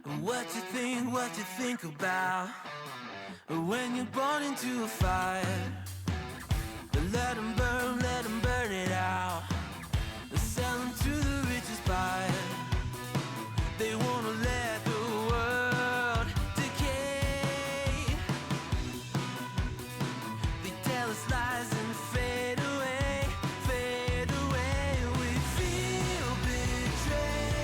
What you think about when you're born into a fire? Let 'em burn it out. Sell 'em to the richest buyer. They wanna let the world decay. They tell us lies and fade away, fade away. We feel betrayed.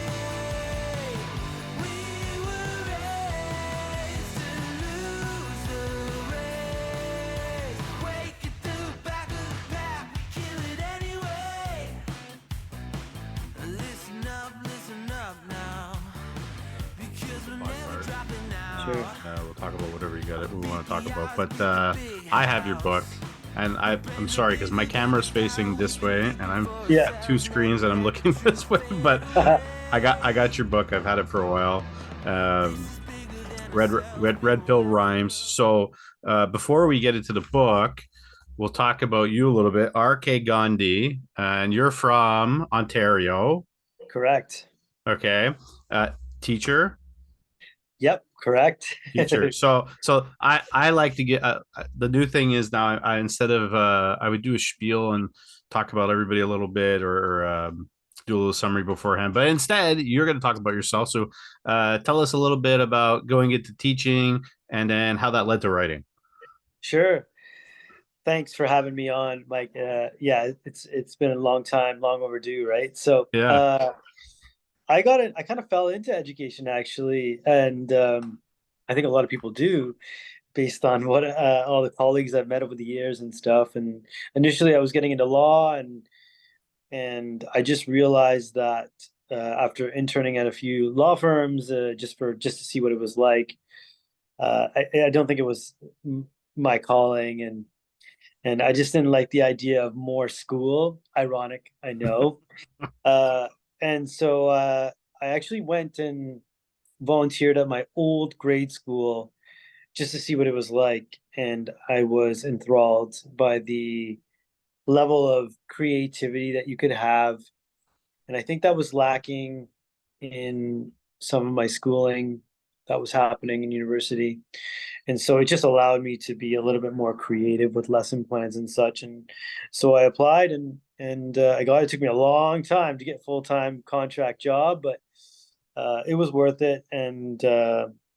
We were raised to lose the race. Wake at the back of the pack, kill it anyway. Listen up now, because we're never dropping out. Sure. We'll talk about whatever we want to talk about. But I have your book, and I'm sorry because my camera's facing this way, and I'm got two screens, and I'm looking this way. But I got your book. I've had it for a while. Red Pill Rhymes. So before we get into the book, we'll talk about you a little bit. R.K. Gandhi, and you're from Ontario. Correct. Okay. Teacher. Yep, correct. Teacher. So I like to get the new thing is now I instead of I would do a spiel and talk about everybody a little bit or do a little summary beforehand, but instead you're going to talk about yourself. So tell us a little bit about going into teaching and then how that led to writing. Sure. Thanks for having me on, Mike. Yeah, it's been a long time, long overdue, right? So Yeah. I kind of fell into education actually, and I think a lot of people do, based on what all the colleagues I've met over the years and stuff. And initially, I was getting into law, and I just realized that after interning at a few law firms, just to see what it was like, I don't think it was my calling, and I just didn't like the idea of more school. Ironic, I know. And so I actually went and volunteered at my old grade school just to see what it was like. And I was enthralled by the level of creativity that you could have. And I think that was lacking in some of my schooling that was happening in university. And so it just allowed me to be a little bit more creative with lesson plans and such. And so I applied, and I got it. Took me a long time to get full-time contract job, but it was worth it, and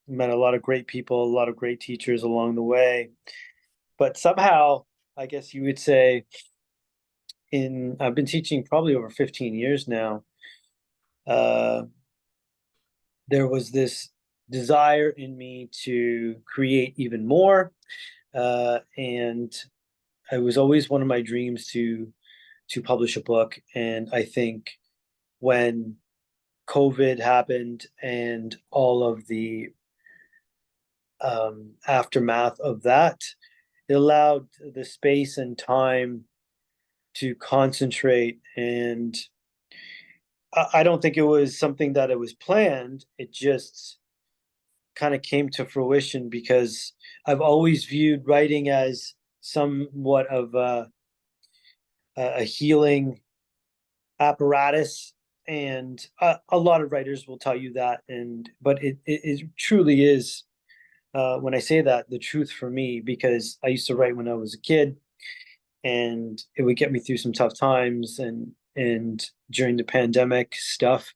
met a lot of great people, a lot of great teachers along the way. But somehow, I guess you would say, I've been teaching probably over 15 years now. Uh, there was this desire in me to create even more, and it was always one of my dreams to publish a book. And I think when COVID happened and all of the aftermath of that, it allowed the space and time to concentrate. And I don't think it was something that it was planned. It just kind of came to fruition because I've always viewed writing as somewhat of a healing apparatus, and a lot of writers will tell you that. But it truly is, when I say that, the truth for me, because I used to write when I was a kid, and it would get me through some tough times. And during the pandemic stuff,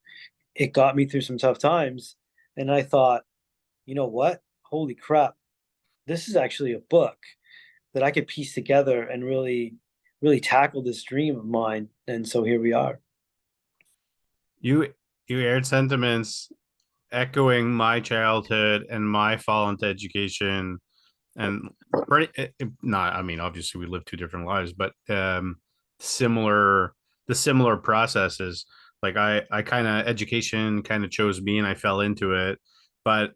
it got me through some tough times. And I thought, you know what? Holy crap! This is actually a book that I could piece together and really tackle this dream of mine. And so here we are. You you aired sentiments echoing my childhood and my fall into education and pretty not I mean obviously we live two different lives, but similar the similar processes. Like I kind of education kind of chose me and I fell into it, but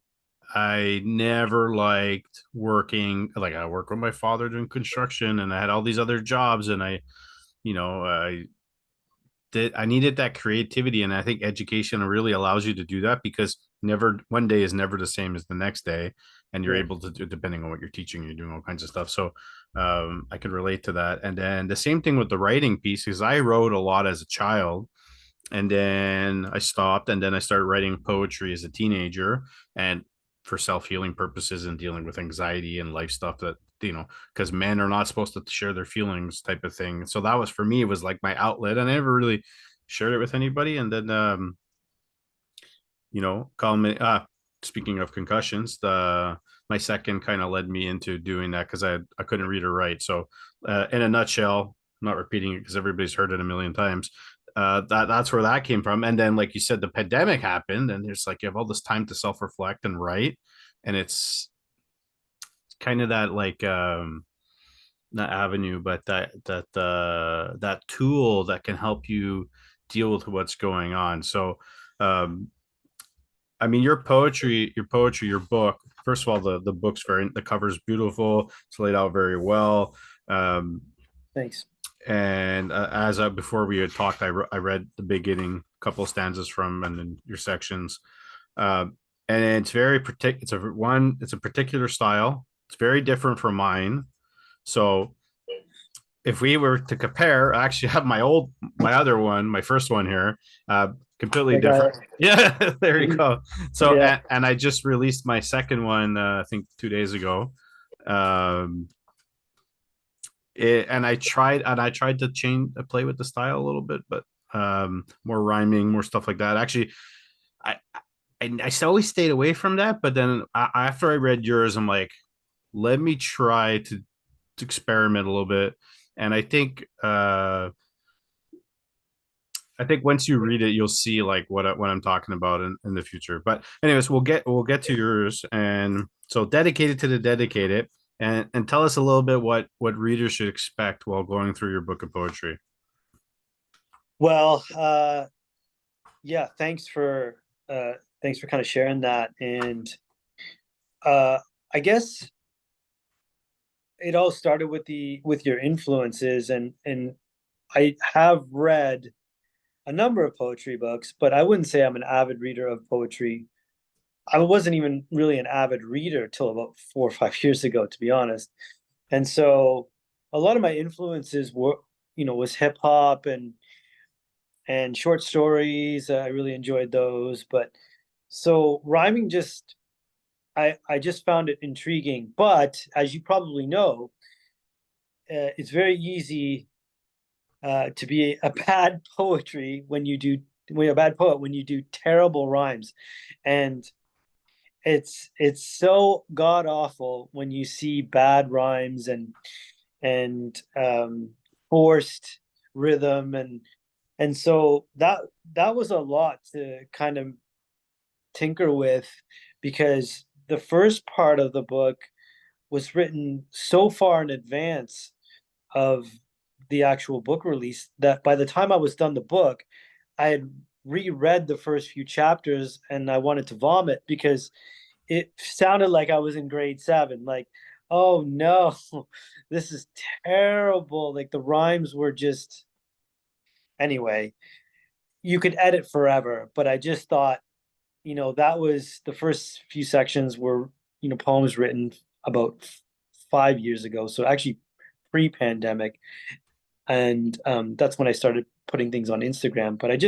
I never liked working. Like I worked with my father doing construction and I had all these other jobs, and I I needed that creativity, and I think education really allows you to do that because never one day is never the same as the next day, and you're Yeah. able to do, depending on what you're teaching, you're doing all kinds of stuff. So I could relate to that. And then the same thing with the writing piece, because I wrote a lot as a child, and then I stopped, and then I started writing poetry as a teenager, and for self-healing purposes and dealing with anxiety and life stuff that, because men are not supposed to share their feelings type of thing. So that was, for me, it was like my outlet, and I never really shared it with anybody. And then call me speaking of concussions, the my second kind of led me into doing that because I couldn't read or write. So in a nutshell, I'm not repeating it because everybody's heard it a million times. That's where that came from. And then, like you said, the pandemic happened, and there's like, you have all this time to self-reflect and write, and it's kind of that, like, not avenue, but that tool that can help you deal with what's going on. So um I mean, your book. First of all, the book's the cover's beautiful. It's laid out very well. Um, Thanks. and as before we had talked, I read the beginning, couple of stanzas from, and then your sections. And it's very particular. It's a particular style. It's very different from mine. So if we were to compare, I actually have my other one, my first one here, completely I got different. it. Yeah, there you go. So, Yeah. and I just released my second one, I think 2 days ago. Um, I tried to play with the style a little bit, but more rhyming, more stuff like that. Actually, I, I always stayed away from that, but then after I read yours, I'm like, let me try to experiment a little bit. And I think once you read it, you'll see like what I'm talking about in the future. But anyways, we'll get to yours. And so, dedicated to the dedicated, and tell us a little bit what readers should expect while going through your book of poetry. Well, yeah, thanks for kind of sharing that. And uh I guess it all started with your influences, and I have read a number of poetry books, but I wouldn't say I'm an avid reader of poetry. I wasn't even really an avid reader till about 4 or 5 years ago, to be honest. And so a lot of my influences were, was hip hop and short stories. I really enjoyed those, but so rhyming just I just found it intriguing. But as you probably know, it's very easy to be a bad poetry when you're a bad poet when you do terrible rhymes, and it's so god awful when you see bad rhymes and forced rhythm, and so that was a lot to kind of tinker with, because the first part of the book was written so far in advance of the actual book release that by the time I was done the book, I had reread the first few chapters and I wanted to vomit because it sounded like I was in grade seven. Like, oh no, this is terrible. Like the rhymes were just, anyway, you could edit forever, but I just thought, that was the first few sections were, poems written about 5 years ago. So actually pre-pandemic. And that's when I started putting things on Instagram. But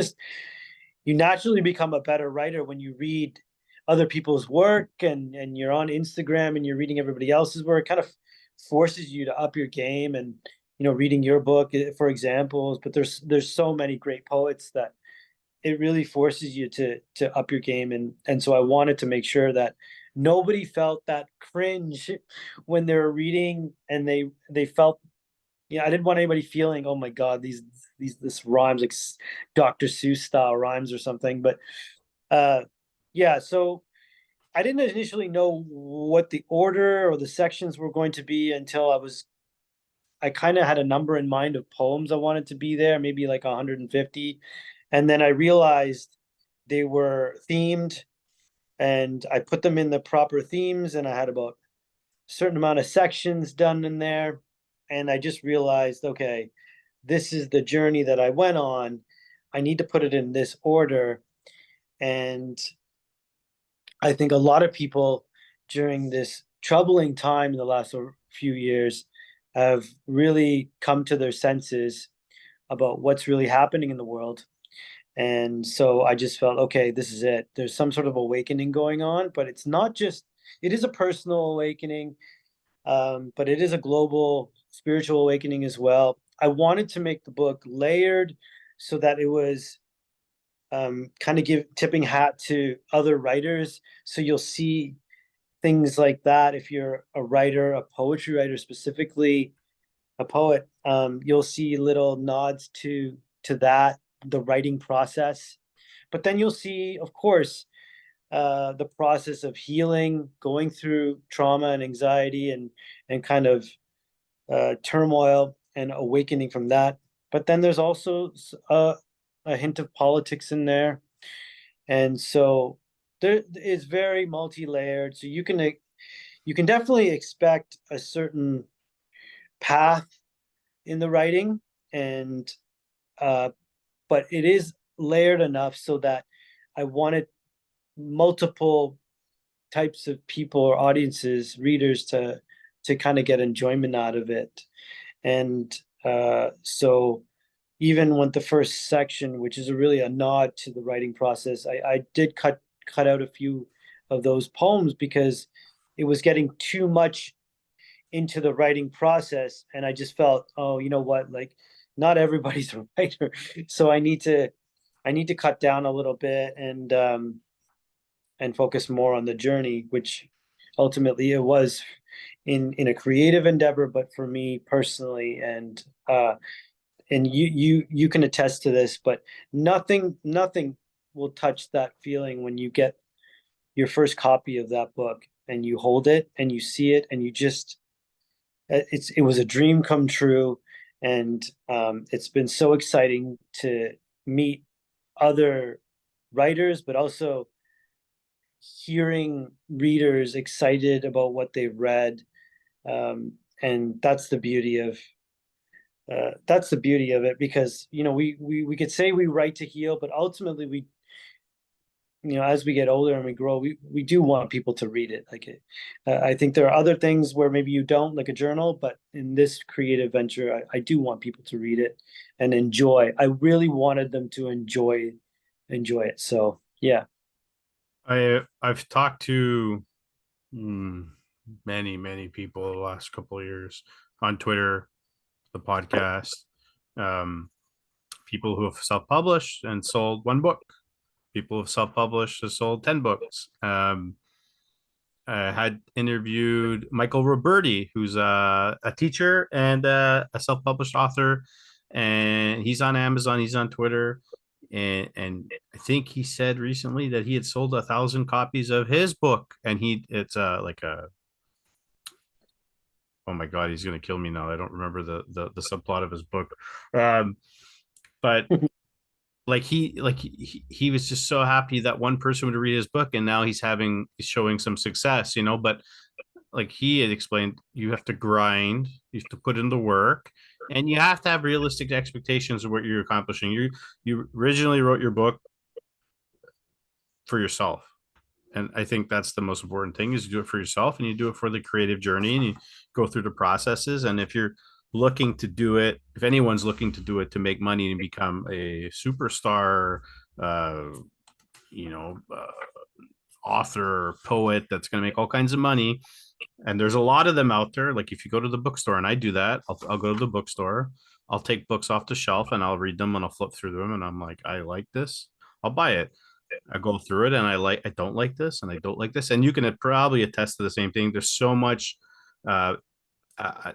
you naturally become a better writer when you read other people's work, and you're on Instagram and you're reading everybody else's work. It kind of forces you to up your game, and reading your book for examples. But there's so many great poets that it really forces you to up your game, and so I wanted to make sure that nobody felt that cringe when they were reading, and they felt, I didn't want anybody feeling, oh my God, this rhymes like Dr. Seuss style rhymes or something. But uh, yeah, so I didn't initially know what the order or the sections were going to be until I kind of had a number in mind of poems I wanted to be there, maybe like 150, and then I realized they were themed, and I put them in the proper themes, and I had about a certain amount of sections done in there, and I just realized, okay, this is the journey that I went on. I need to put it in this order. And I think a lot of people during this troubling time in the last few years have really come to their senses about what's really happening in the world. And so I just felt, okay, this is it. There's some sort of awakening going on, but it's not just, it is a personal awakening, but it is a global spiritual awakening as well. I wanted to make the book layered so that it was kind of give tipping hat to other writers. So you'll see things like that. If you're a writer, a poetry writer specifically, a poet, you'll see little nods to that, the writing process. But then you'll see, of course, the process of healing, going through trauma and anxiety and kind of turmoil and awakening from that. But then there's also a hint of politics in there, and so there is very multi-layered. So you can definitely expect a certain path in the writing, and uh, but it is layered enough so that I wanted multiple types of people or audiences, readers to kind of get enjoyment out of it. And so even with the first section, which is really a nod to the writing process, I did cut out a few of those poems because it was getting too much into the writing process, and I just felt, oh, you know what, like not everybody's a writer, so I need to cut down a little bit and focus more on the journey, which ultimately it was in a creative endeavor, but for me personally, and you can attest to this, but nothing will touch that feeling when you get your first copy of that book and you hold it and you see it and you just it was a dream come true, and it's been so exciting to meet other writers, but also hearing readers excited about what they've read, and that's the beauty of it, because we could say we write to heal, but ultimately we, as we get older and we grow, we do want people to read it. Like I think there are other things where maybe you don't, like a journal, but in this creative venture, I do want people to read it and enjoy. I really wanted them to enjoy it. So yeah. I've talked to hmm, many people the last couple of years on Twitter, the podcast, um, people who have self-published and sold one book, people who have self-published and sold 10 books. I had interviewed Michael Roberti, who's a teacher and a self-published author, and he's on Amazon, he's on Twitter, and I think he said recently that he had sold 1,000 copies of his book, and it's like a, oh my god, he's gonna kill me now. I don't remember the subplot of his book, um, but he was just so happy that one person would read his book, and now he's showing some success, but like he had explained, you have to grind, you have to put in the work, and you have to have realistic expectations of what you're accomplishing. You originally wrote your book for yourself, and I think that's the most important thing, is you do it for yourself, and you do it for the creative journey, and you go through the processes. And if you're looking to do it, if anyone's looking to do it to make money and become a superstar, uh you know uh, author, poet, that's going to make all kinds of money, and there's a lot of them out there. Like if you go to the bookstore, and I do that, I'll go to the bookstore, I'll take books off the shelf and I'll read them and I'll flip through them, and I'm like, I like this, I'll buy it. I go through it and I don't like this and I don't like this. And you can probably attest to the same thing. There's so much, uh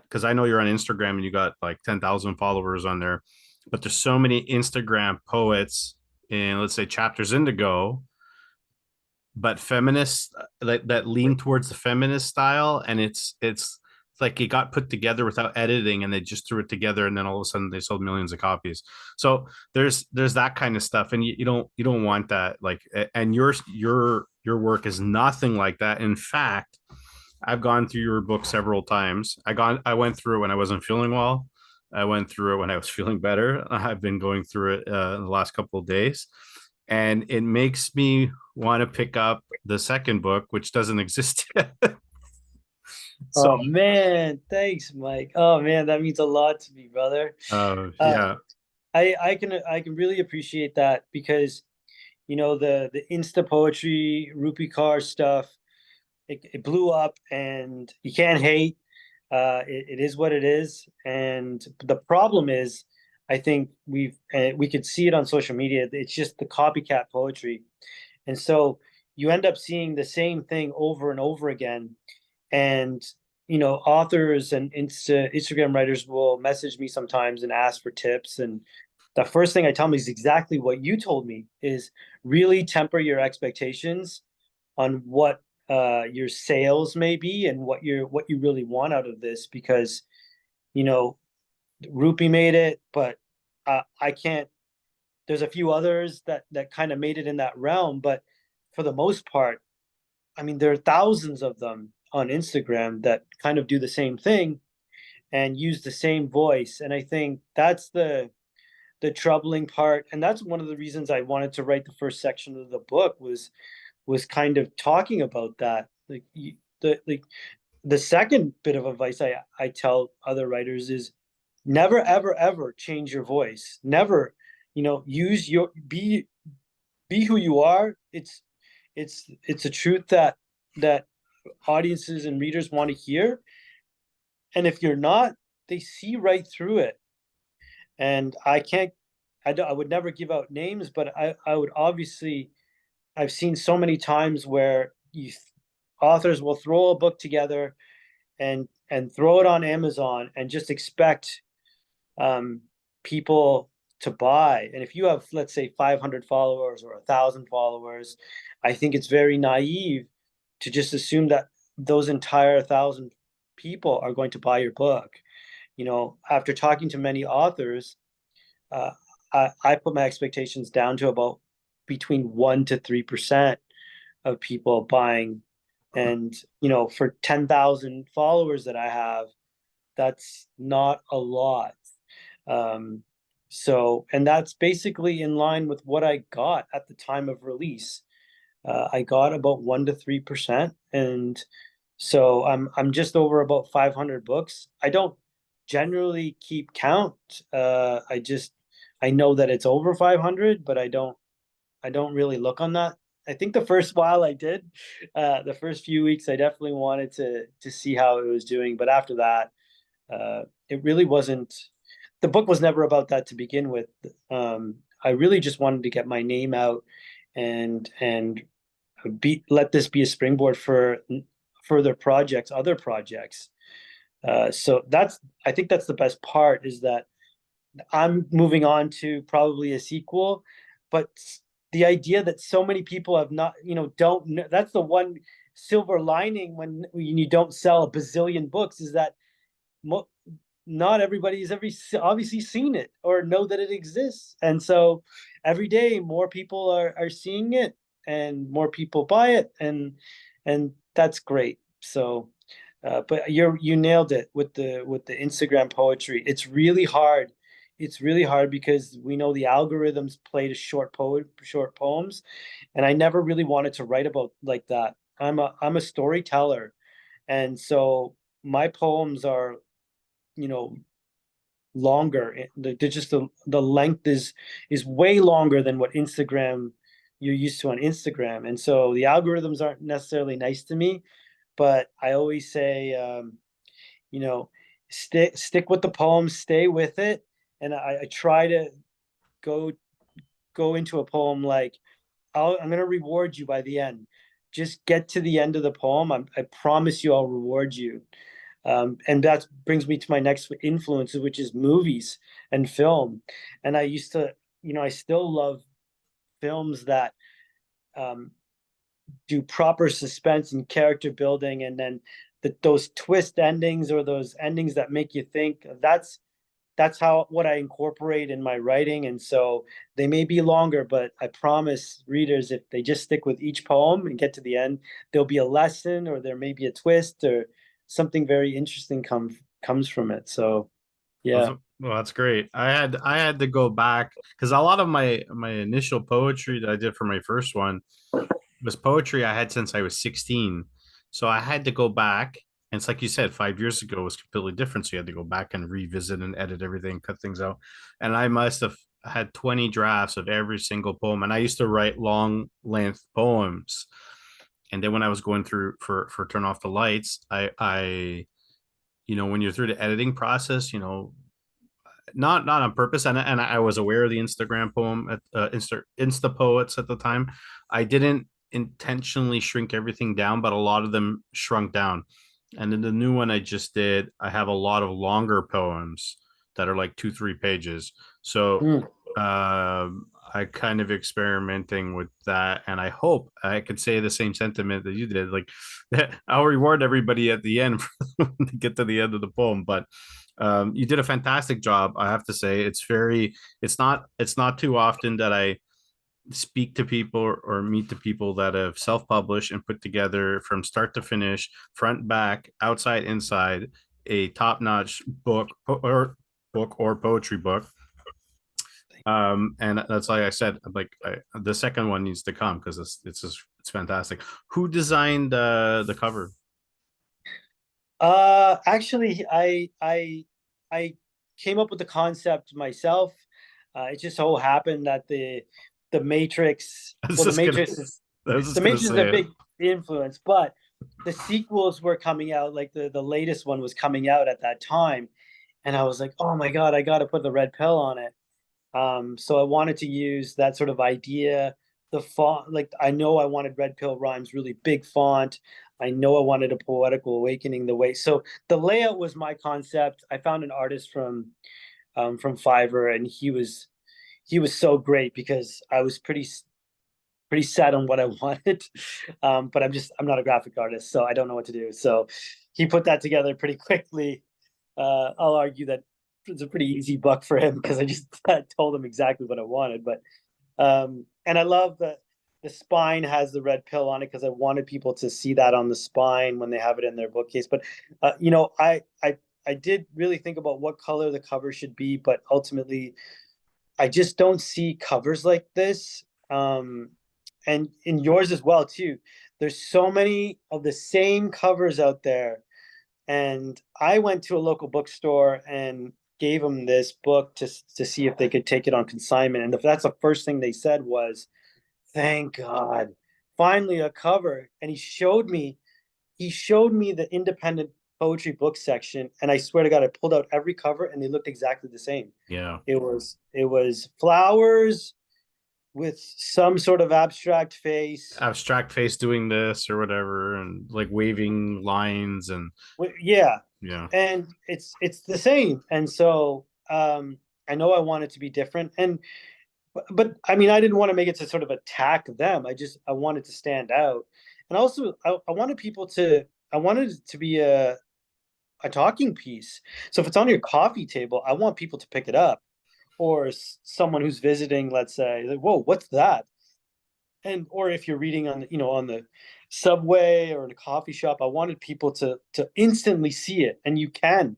because I know you're on Instagram and you got like 10,000 followers on there, but there's so many Instagram poets in, let's say, Chapters Indigo, but feminists that lean towards the feminist style, and it's like it got put together without editing, and they just threw it together, and then all of a sudden they sold millions of copies. So there's that kind of stuff, and you don't want that. Like, and your work is nothing like that. In fact, I've gone through your book several times. I went through it when I wasn't feeling well. I went through it when I was feeling better. I've been going through it in the last couple of days, and it makes me want to pick up the second book, which doesn't exist yet. So, Oh man, thanks, Mike. Oh man, that means a lot to me, brother. Uh, yeah, I can really appreciate that because the Insta poetry, Rupi Kaur stuff, it blew up, and you can't hate. It is what it is, and the problem is, I think we could see it on social media. It's just the copycat poetry, and so you end up seeing the same thing over and over again. And authors and Instagram writers will message me sometimes and ask for tips. And the first thing I tell them is exactly what you told me: is really temper your expectations on what your sales may be and what you really want out of this, because you know Rupee made it, but I can't. There's a few others that kind of made it in that realm, but for the most part, I mean, there are thousands of them on Instagram that kind of do the same thing and use the same voice. And I think that's the troubling part. And that's one of the reasons I wanted to write the first section of the book was kind of talking about that. The second bit of advice I tell other writers is never ever ever change your voice. Never, use your be who you are. It's a truth that audiences and readers want to hear. And if you're not, they see right through it. And I would never give out names, but I would obviously, I've seen so many times where authors will throw a book together and throw it on Amazon and just expect um, people to buy. And if you have, let's say, 500 followers or 1,000 followers, I think it's very naive to just assume that those entire 1,000 people are going to buy your book. After talking to many authors, uh, I put my expectations down to about between 1 to 3% of people buying. And, for 10,000 followers that I have, that's not a lot. Um, and that's basically in line with what I got at the time of release. I got about 1 to 3%, and so I'm just over about 500 books. I don't generally keep count. I know that it's over 500, but I don't really look on that. I think the first while I did, the first few weeks, I definitely wanted to see how it was doing, but after that, it really wasn't. The book was never about that to begin with. I really just wanted to get my name out and let this be a springboard for further projects, other projects. So I think that's the best part, is that I'm moving on to probably a sequel, but the idea that so many people have not, don't know, that's the one silver lining when you don't sell a bazillion books, is that mo- not everybody's ever obviously seen it or know that it exists. And so every day more people are seeing it and more people buy it, and that's great. So but you nailed it with the Instagram poetry. It's really hard because we know the algorithms play to short poems, and I never really wanted to write about like that. I'm a storyteller, and so my poems are, you know longer. The length is way longer than what Instagram you're used to on Instagram, and so the algorithms aren't necessarily nice to me. But I always say, you know, stick with the poem, stay with it, and I try to go go into a poem like, I'm going to reward you by the end. Just get to the end of the poem. I promise you, I'll reward you. And that brings me to my next influence, which is movies and film. And I still love films that um, do proper suspense and character building, and then those twist endings, or those endings that make you think. That's how what I incorporate in my writing. And so they may be longer, but I promise readers, if they just stick with each poem and get to the end, there'll be a lesson, or there may be a twist, or something very interesting comes from it. So yeah. Well, that's great. I had to go back because a lot of my initial poetry that I did for my first one was poetry I had since I was 16. So I had to go back. And it's like you said, 5 years ago was completely different. So you had to go back and revisit and edit everything, cut things out. And I must have had 20 drafts of every single poem, and I used to write long length poems. And then when I was going through for Turn Off the Lights, I when you're through the editing process, not on purpose, and I was aware of the Instagram poem at Insta poets at the time. I didn't intentionally shrink everything down, but a lot of them shrunk down. And then the new one I just did, I have a lot of longer poems that are like 2-3 pages. So Mm. I kind of experimenting with that, and I hope I could say the same sentiment that you did. Like, I'll reward everybody at the end to get to the end of the poem, but you did a fantastic job. I have to say, it's not too often that I speak to people or meet the people that have self-published and put together from start to finish, front, back, outside, inside, a top-notch book or poetry book. And that's like I said, like the second one needs to come because it's fantastic. Who designed the cover? Actually, I came up with the concept myself. It just so happened that the Matrix, I was well, just gonna I was The just gonna Matrix is a say it. big influence, but the sequels were coming out, like the latest one was coming out at that time, and I was like, oh my God, I got to put the red pill on it. So I wanted to use that sort of idea. The font, like I know I wanted Red Pill Rhymes really big font. I know I wanted a poetical awakening the way. So the layout was my concept. I found an artist from Fiverr, and he was so great because I was pretty set on what I wanted. But I'm not a graphic artist, so I don't know what to do. So he put that together pretty quickly. I'll argue that it's a pretty easy buck for him because I just told him exactly what I wanted. But and I love that the spine has the red pill on it because I wanted people to see that on the spine when they have it in their bookcase. But I did really think about what color the cover should be, but ultimately I just don't see covers like this. And in yours as well too. There's so many of the same covers out there, and I went to a local bookstore and gave them this book to see if they could take it on consignment. And if that's the first thing they said was, "Thank God, finally a cover." And he showed me the independent poetry book section, and I swear to God, I pulled out every cover, and they looked exactly the same. Yeah. It was flowers with some sort of abstract face. Abstract face doing this or whatever, and like waving lines, and Yeah, yeah. and it's the same. And so I know I want it to be different, and but I mean I didn't want to make it to sort of attack them. I wanted to stand out, and also I wanted people to I wanted it to be a talking piece. So if it's on your coffee table, I want people to pick it up, or someone who's visiting, let's say, like, whoa, what's that? And or if you're reading on the subway or in a coffee shop, I wanted people to instantly see it, and you can,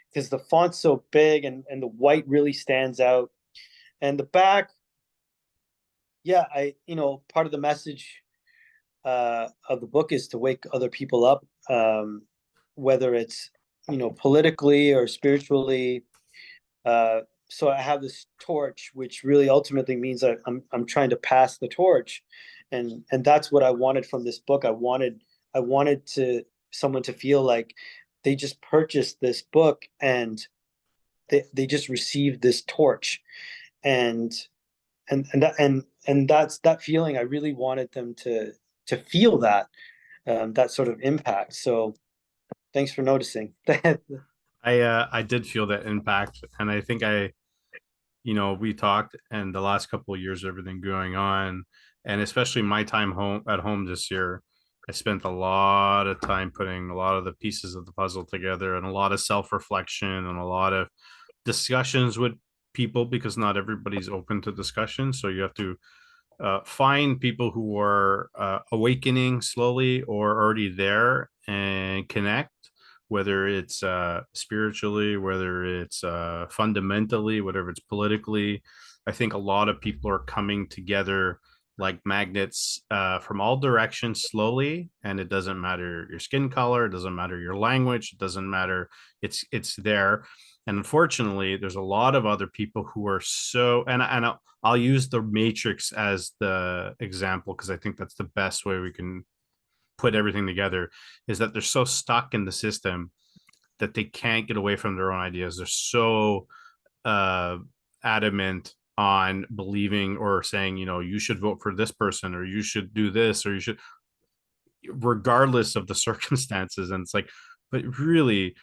because the font's so big, and the white really stands out. And the back, yeah, part of the message of the book is to wake other people up, whether it's politically or spiritually. uh, so I have this torch, which really ultimately means I'm trying to pass the torch, and that's what I wanted from this book. I wanted to someone to feel like they just purchased this book, and they just received this torch, and that's that feeling. I really wanted them to feel that sort of impact. So thanks for noticing. I did feel that impact, and I think we talked, and the last couple of years, everything going on, and especially my time home at home this year, I spent a lot of time putting a lot of the pieces of the puzzle together, and a lot of self-reflection, and a lot of discussions with people, because not everybody's open to discussion. So you have to find people who are awakening slowly or already there and connect, whether it's spiritually, whether it's fundamentally, whatever it's politically. I think a lot of people are coming together like magnets from all directions slowly, and it doesn't matter your skin color, it doesn't matter your language, it doesn't matter. It's there. And unfortunately, there's a lot of other people who are so, and I'll use the Matrix as the example because I think that's the best way we can put everything together, is that they're so stuck in the system that they can't get away from their own ideas. They're so uh, adamant on believing or saying, you should vote for this person or you should do this or you should, regardless of the circumstances. And it's like, but really,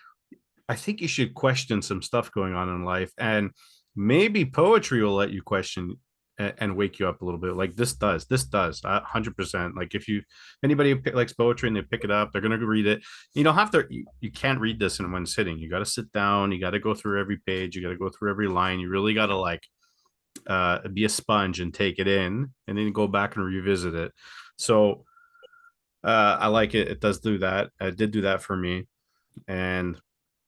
I think you should question some stuff going on in life. And maybe poetry will let you question and wake you up a little bit. Like this does 100%. Like if anybody who likes poetry and they pick it up, they're going to read it. You don't have to, you can't read this in one sitting. You got to sit down, you got to go through every page, you got to go through every line. You really got to like be a sponge and take it in and then go back and revisit it. So I like it. It does do that. It did do that for me. And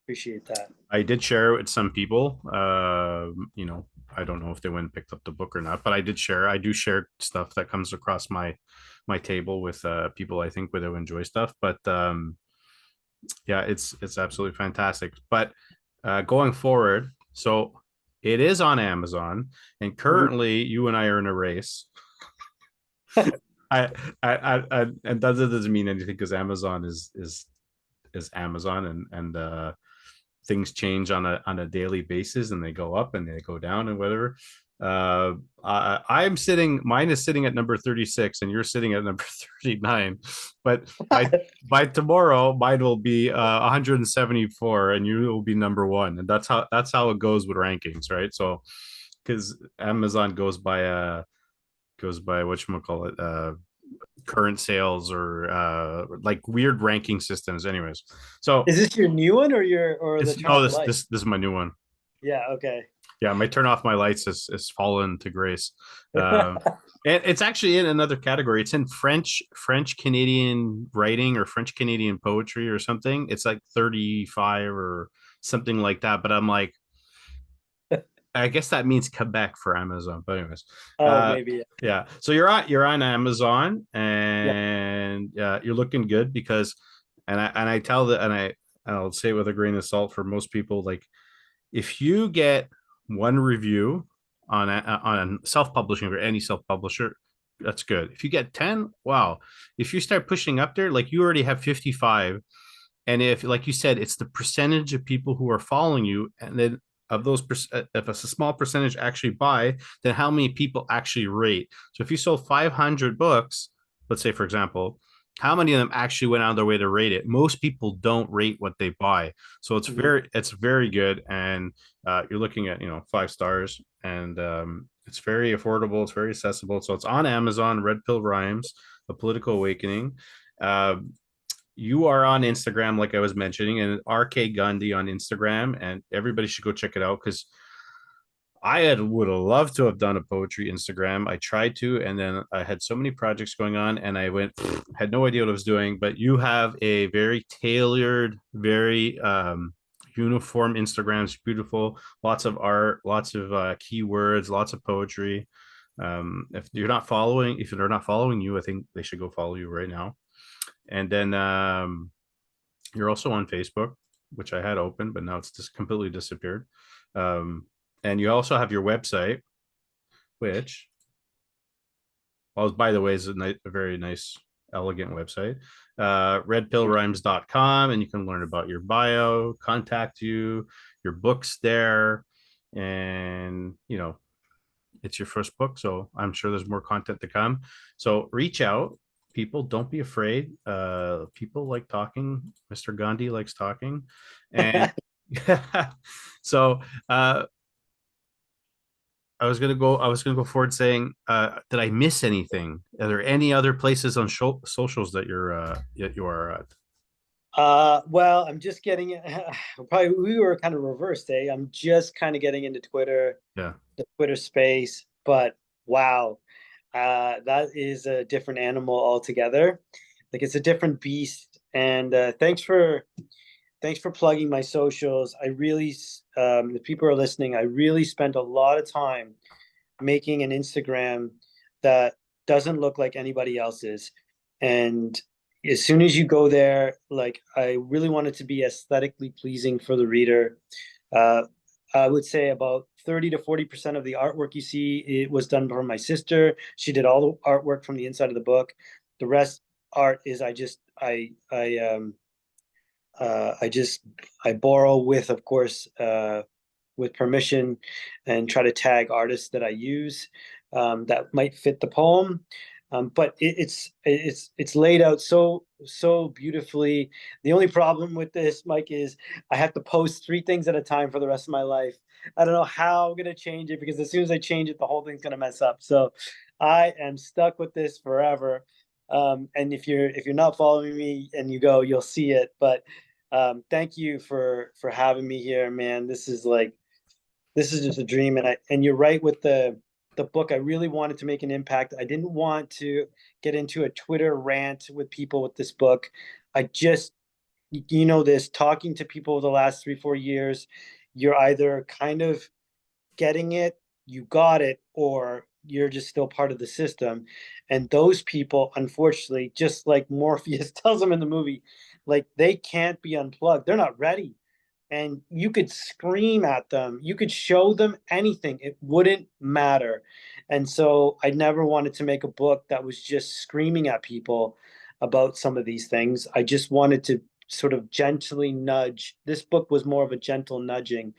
Appreciate that. I did share it with some people. I don't know if they went and picked up the book or not, but I did share. I do share stuff that comes across my table with people I think would enjoy stuff. But yeah, it's absolutely fantastic. But going forward, so it is on Amazon, and Mhm. currently you and I are in a race. And that doesn't mean anything because Amazon is Amazon, and things change on a daily basis, and they go up and they go down and whatever. I'm sitting, mine is sitting at number 36 and you're sitting at number 39, but by tomorrow mine will be 174 and you will be number one, and that's how it goes with rankings, right? So because Amazon goes by what you call it, current sales or like weird ranking systems anyways. So Is this your new one or the it's turn no, off this light? this this is my new one. Yeah, okay. Yeah, my turn off my lights has fallen to grace. And it's actually in another category. It's in French Canadian writing or French Canadian poetry or something. It's like 35 or something like that. But I'm like, I guess that means Quebec for Amazon. But anyways, Oh, uh, maybe. yeah. So you're on Amazon, Yeah. and you're looking good because, and I tell that, I'll say it with a grain of salt for most people, like if you get one review on self-publishing or any self-publisher, that's good. If you get 10, wow. If you start pushing up there, like you already have 55, and if, like you said, it's the percentage of people who are following you, and then of those, if a small percentage actually buy, then how many people actually rate? So if you sold 500 books, let's say for example, how many of them actually went out of their way to rate it? Most people don't rate what they buy, so Mhm. it's very good, and you're looking at 5 stars, and it's very affordable, it's very accessible. So it's on Amazon. Red Pill Rhymes, A Political Awakening. Uh, you are on Instagram, like I was mentioning, and RK Gandhi on Instagram, and everybody should go check it out because would have loved to have done a poetry Instagram. I tried to, and then I had so many projects going on, and I went, had no idea what I was doing. But you have a very tailored, very uniform Instagram. It's beautiful, lots of art, lots of keywords, lots of poetry. If they're not following you, I think they should go follow you right now. And then you're also on Facebook, which I had open, but now it's just completely disappeared. Um, and you also have your website, which, well, by the way, is a very nice, elegant website. Redpillrhymes.com, and you can learn about your bio, contact you, your books there, and it's your first book, so I'm sure there's more content to come. So reach out, people. Don't be afraid. People like talking. Mr. Gandhi likes talking, and so I was gonna go forward saying, did I miss anything? Are there any other places on socials that you are at? Well, I'm just getting probably we were kind of reversed, eh? I'm just kind of getting into Twitter, Yeah. the Twitter space, but wow, that is a different animal altogether. Like it's a different beast. And thanks for plugging my socials. I really, if people are listening, I really spent a lot of time making an Instagram that doesn't look like anybody else's. And as soon as you go there, like I really want it to be aesthetically pleasing for the reader. Uh, I would say about 30 to 40% of the artwork you see, it was done by my sister. She did all the artwork from the inside of the book. The rest art is I just I borrow with, of course, with permission, and try to tag artists that I use that might fit the poem. But it's laid out so beautifully. The only problem with this, Mike, is I have to post 3 things at a time for the rest of my life. I don't know how I'm gonna change it, because as soon as I change it, the whole thing's gonna mess up. So I am stuck with this forever. And if you're not following me and you go, you'll see it. But thank you for having me here, man. This is just a dream. And you're right with the book. I really wanted to make an impact. I didn't want to get into a Twitter rant with people with this book. I just, this, talking to people over the last 3-4 years, you're either kind of getting it, you got it, or you're just still part of the system. And those people, unfortunately, just like Morpheus tells them in the movie, like they can't be unplugged. They're not ready. And you could scream at them, you could show them anything, it wouldn't matter. And so I never wanted to make a book that was just screaming at people about some of these things. I just wanted to sort of gently nudge. This book was more of a gentle nudging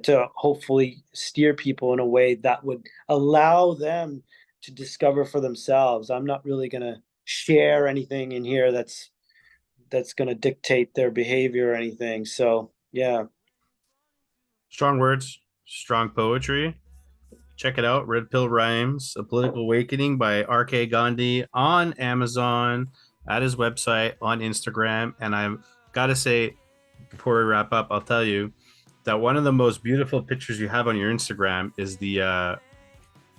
to hopefully steer people in a way that would allow them to discover for themselves. I'm not really going to share anything in here that's going to dictate their behavior or anything. So, yeah. Strong words, strong poetry. Check it out. Red Pill Rhymes, A Political Awakening by R.K. Gandhi on Amazon, at his website, on Instagram. And I've got to say, before we wrap up, I'll tell you that one of the most beautiful pictures you have on your Instagram is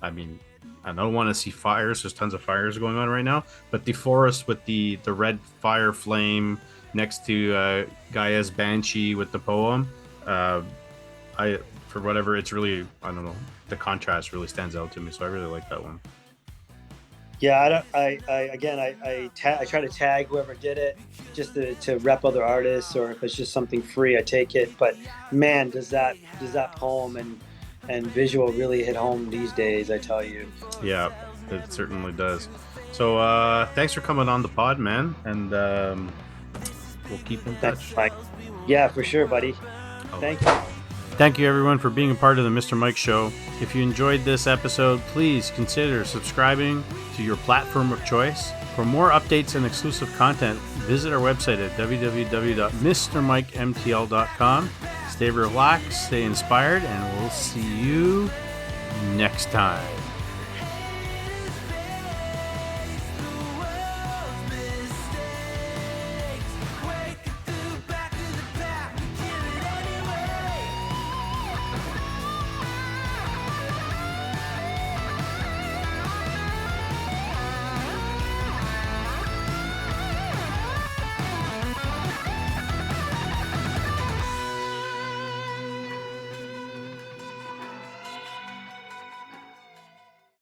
I mean, I don't want to see fires. There's tons of fires going on right now, but the forest with the red fire flame next to Gaia's Banshee with the poem. I For whatever, it's really, I don't know, the contrast really stands out to me, so I really like that one. Yeah, I don't. Again, I try to tag whoever did it, just to rep other artists, or if it's just something free, I take it. But man, does that poem and visual really hit home these days? I tell you. Yeah, it certainly does. So thanks for coming on the pod, man, and we'll keep in touch. Thanks, Mike. Yeah, for sure, buddy. Thank you. Thank you, everyone, for being a part of the Mr. Mike Show. If you enjoyed this episode, please consider subscribing to your platform of choice. For more updates and exclusive content, visit our website at www.mrmikemtl.com. Stay relaxed, stay inspired, and we'll see you next time.